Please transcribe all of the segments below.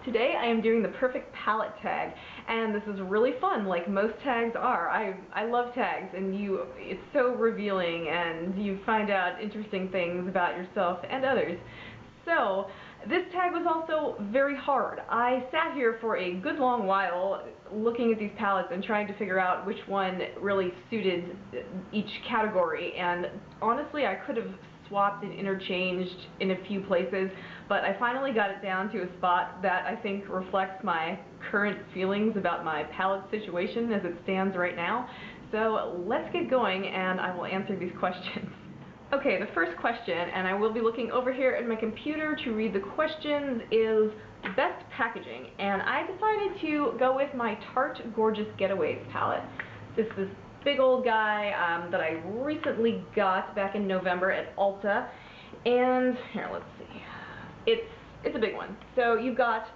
Today I am doing the perfect palette tag, and this is really fun, like most tags are. I love tags, and it's so revealing, and you find out interesting things about yourself and others. So, this tag was also very hard. I sat here for a good long while looking at these palettes and trying to figure out which one really suited each category, and honestly I could have swapped and interchanged in a few places, but I finally got it down to a spot that I think reflects my current feelings about my palette situation as it stands right now. So let's get going and I will answer these questions. Okay, the first question, and I will be looking over here at my computer to read the questions, is best packaging, and I decided to go with my Tarte Gorgeous Getaways palette. This is this big old guy that I recently got back in November at Ulta, and here, let's see, it's a big one. So you've got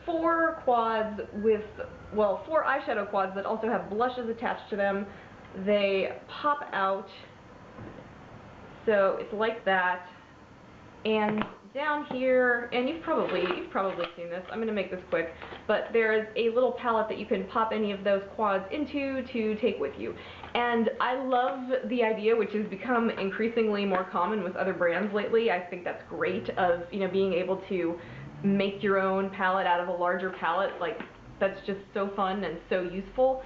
four quads with, well, four eyeshadow quads that also have blushes attached to them. They pop out, so it's like that, and down here, and you've probably seen this, I'm going to make this quick, but there's a little palette that you can pop any of those quads into to take with you. And I love the idea, which has become increasingly more common with other brands lately. I think that's great, of, you know, being able to make your own palette out of a larger palette. Like, that's just so fun and so useful.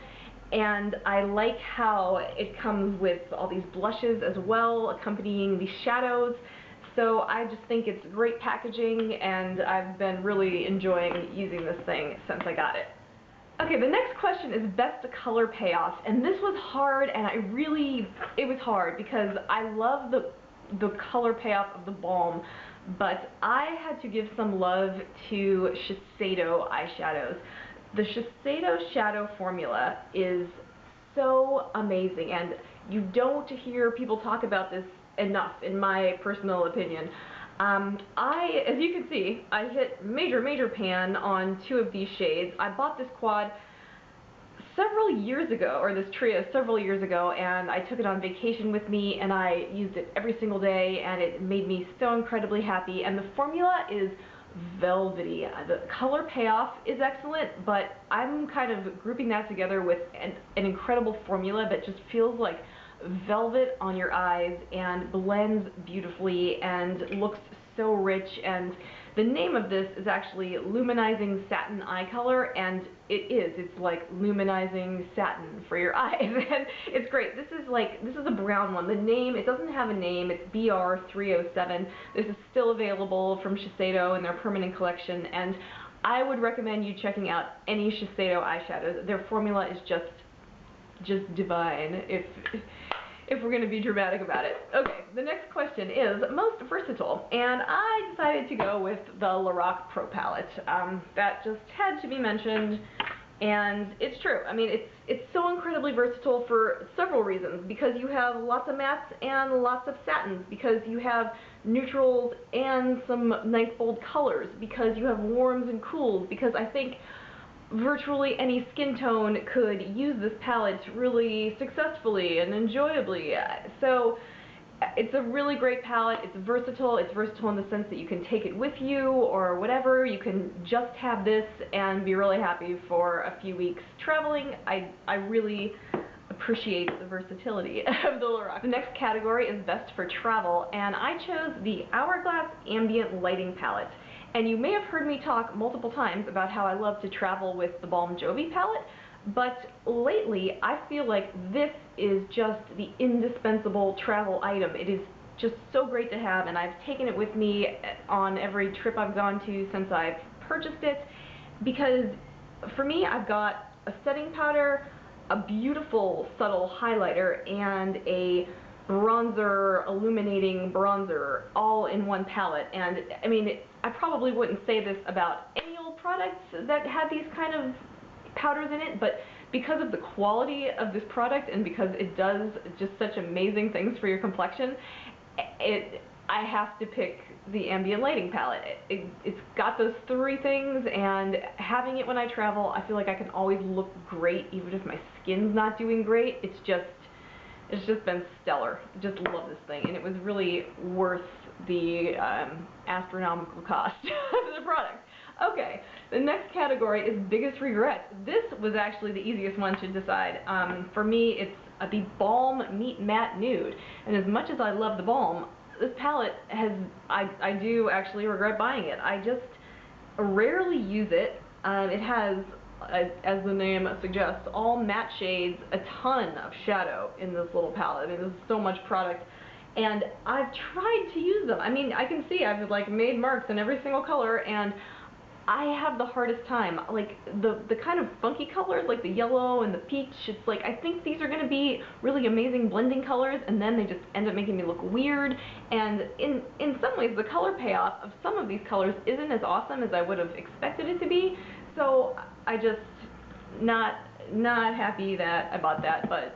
And I like how it comes with all these blushes as well, accompanying these shadows. So I just think it's great packaging, and I've been really enjoying using this thing since I got it. Okay, the next question is best color payoff, and this was hard, and it was hard because I love the color payoff of the Balm, but I had to give some love to Shiseido eyeshadows. The Shiseido shadow formula is so amazing, and you don't hear people talk about this enough, in my personal opinion. As you can see, I hit major pan on two of these shades. I bought this quad several years ago, or this trio several years ago, and I took it on vacation with me, and I used it every single day, and it made me so incredibly happy. And the formula is velvety. The color payoff is excellent, but I'm kind of grouping that together with an incredible formula that just feels like velvet on your eyes and blends beautifully and looks so rich. And the name of this is actually Luminizing Satin Eye Color, and it's like luminizing satin for your eyes, and it's great. This is a brown one. The name, it doesn't have a name, it's BR307. This is still available from Shiseido in their permanent collection, and I would recommend you checking out any Shiseido eyeshadows. Their formula is just divine, if we're going to be dramatic about it. Okay, the next question is most versatile, and I decided to go with the Lorac Pro palette. That just had to be mentioned, and it's true. I mean, it's so incredibly versatile for several reasons, because you have lots of mattes and lots of satins, because you have neutrals and some nice bold colors, because you have warms and cools, because I think virtually any skin tone could use this palette really successfully and enjoyably. So it's a really great palette. It's versatile. It's versatile in the sense that you can take it with you or whatever. You can just have this and be really happy for a few weeks traveling. I really appreciate the versatility of the Lorac. The next category is best for travel, and I chose the Hourglass Ambient Lighting Palette. And you may have heard me talk multiple times about how I love to travel with the BalmJovi palette, but lately I feel like this is just the indispensable travel item. It is just so great to have, and I've taken it with me on every trip I've gone to since I've purchased it, because for me, I've got a setting powder, a beautiful subtle highlighter, and a bronzer, illuminating bronzer, all in one palette. And I mean, I probably wouldn't say this about any old products that had these kind of powders in it, but because of the quality of this product and because it does just such amazing things for your complexion, I have to pick the Ambient Lighting palette. It's got those three things, and having it when I travel, I feel like I can always look great even if my skin's not doing great. It's just been stellar. Just love this thing, and it was really worth the astronomical cost of the product. Okay, the next category is biggest regrets. This was actually the easiest one to decide. For me, it's the Balm Meet Matte Nude. And as much as I love the Balm, this palette I do actually regret buying it. I just rarely use it. It has, as the name suggests, all matte shades, a ton of shadow in this little palette. I mean, there's so much product. And I've tried to use them. I mean, I can see I've like made marks in every single color, and I have the hardest time. Like the kind of funky colors, like the yellow and the peach, it's like I think these are going to be really amazing blending colors, and then they just end up making me look weird. And in some ways, the color payoff of some of these colors isn't as awesome as I would have expected it to be. So I just not happy that I bought that, but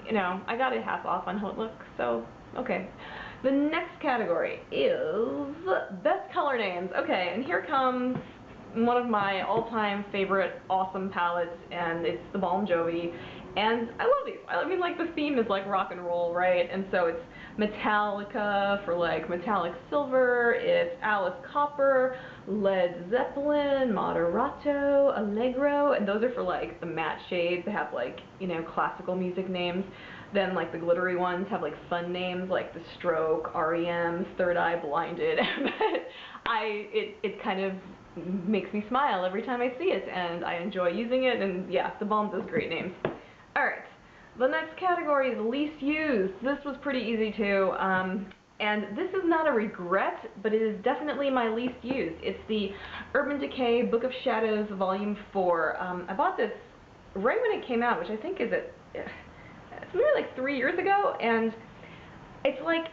you know, I got it half off on how it looks, so okay. The next category is best color names. Okay, and here comes one of my all-time favorite awesome palettes, and it's the BalmJovi. And I love these. I mean, like, the theme is like rock and roll, right? And so it's Metallica for like metallic silver, it's Alice Copper, Led Zeppelin, Moderato, Allegro, and those are for like the matte shades. They have like, you know, classical music names. Then like the glittery ones have like fun names like The Stroke, REM, Third Eye Blinded. But it kind of makes me smile every time I see it, and I enjoy using it, and yeah, the Balm does great names. Alright, the next category is least used. This was pretty easy too, and this is not a regret, but it is definitely my least used. It's the Urban Decay Book of Shadows Volume 4. I bought this right when it came out, which I think is it's maybe like 3 years ago, and it's like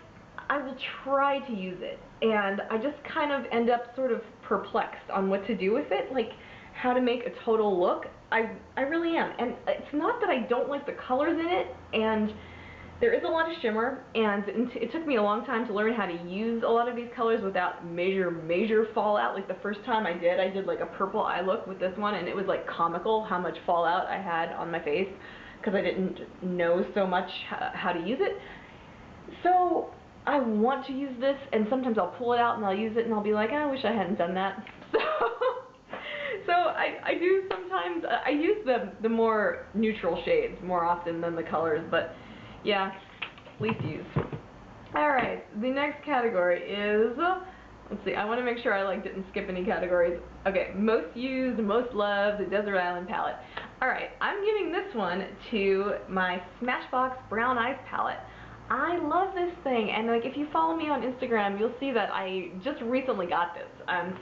I will try to use it, and I just kind of end up sort of perplexed on what to do with it, like how to make a total look. I really am, and it's not that I don't like the colors in it, and there is a lot of shimmer, and it took me a long time to learn how to use a lot of these colors without major fallout. Like the first time I did like a purple eye look with this one, and it was like comical how much fallout I had on my face because I didn't know so much how to use it. So I want to use this, and sometimes I'll pull it out and I'll use it and I'll be like, I wish I hadn't done that. So I do sometimes, I use the more neutral shades more often than the colors, but yeah, least used. Alright, the next category is, let's see, I want to make sure I like didn't skip any categories. Okay, most used, most loved, the Desert Island palette. Alright, I'm giving this one to my Smashbox Brown Eyes palette. I love this thing, and like if you follow me on Instagram, you'll see that I just recently got this.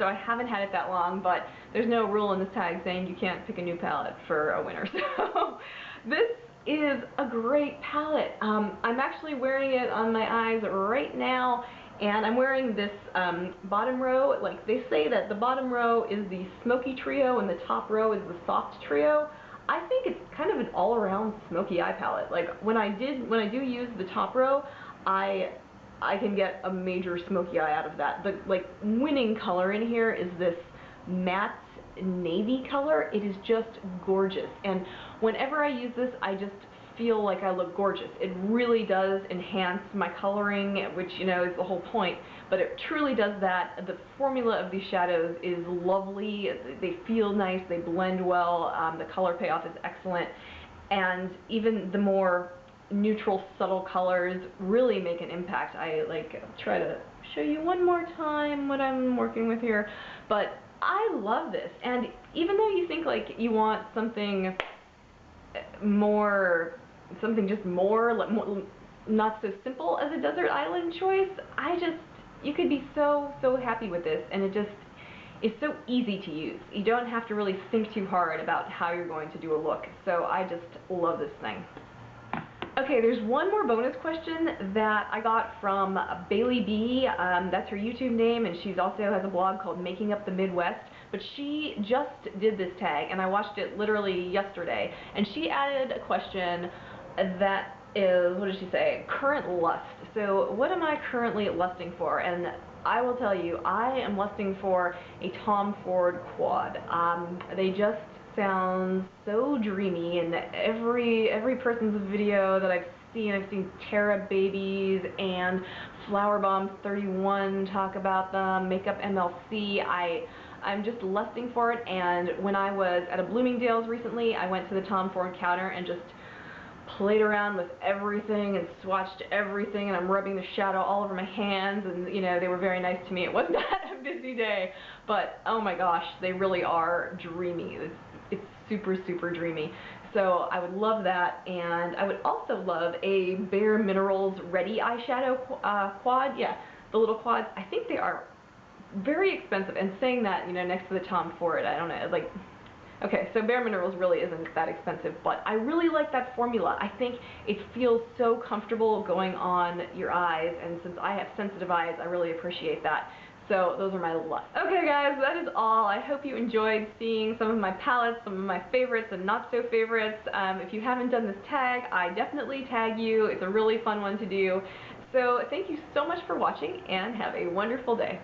So I haven't had it that long, but there's no rule in this tag saying you can't pick a new palette for a winter. So this is a great palette. I'm actually wearing it on my eyes right now, and I'm wearing this bottom row. Like they say that the bottom row is the smoky trio and the top row is the soft trio. I think it's kind of an all-around smoky eye palette. Like when I do use the top row, I can get a major smoky eye out of that. The like winning color in here is this matte navy color. It is just gorgeous, and whenever I use this, I just feel like I look gorgeous. It really does enhance my coloring, which, you know, is the whole point, but it truly does that. The formula of these shadows is lovely. They feel nice, they blend well, the color payoff is excellent, and even the more neutral, subtle colors really make an impact. I like try to show you one more time what I'm working with here, but I love this. And even though you think like you want something more, just more, not so simple as a desert island choice, you could be so happy with this, and it's so easy to use. You don't have to really think too hard about how you're going to do a look, so I just love this thing. Okay, there's one more bonus question that I got from Bailey B. That's her YouTube name, and she also has a blog called Making Up the Midwest. But she just did this tag, and I watched it literally yesterday. And she added a question that is, what did she say? Current lust. So what am I currently lusting for? And I will tell you, I am lusting for a Tom Ford quad. They just sound so dreamy, and every person's video that I've seen Terra Babies and Flower Bomb 31 talk about them, Makeup MLC. I'm just lusting for it, and when I was at a Bloomingdale's recently, I went to the Tom Ford counter and just played around with everything and swatched everything, and I'm rubbing the shadow all over my hands, and you know, they were very nice to me. It was not a busy day, but oh my gosh, they really are dreamy. It's super, super dreamy. So I would love that, and I would also love a Bare Minerals Ready eyeshadow quad. Yeah, the little quads. I think they are very expensive, and saying that, you know, next to the Tom Ford, I don't know, like, okay, so Bare Minerals really isn't that expensive, but I really like that formula. I think it feels so comfortable going on your eyes, and since I have sensitive eyes, I really appreciate that. So those are my lusts. Okay guys, that is all. I hope you enjoyed seeing some of my palettes, some of my favorites and not so favorites. If you haven't done this tag, I definitely tag you. It's a really fun one to do. So thank you so much for watching, and have a wonderful day.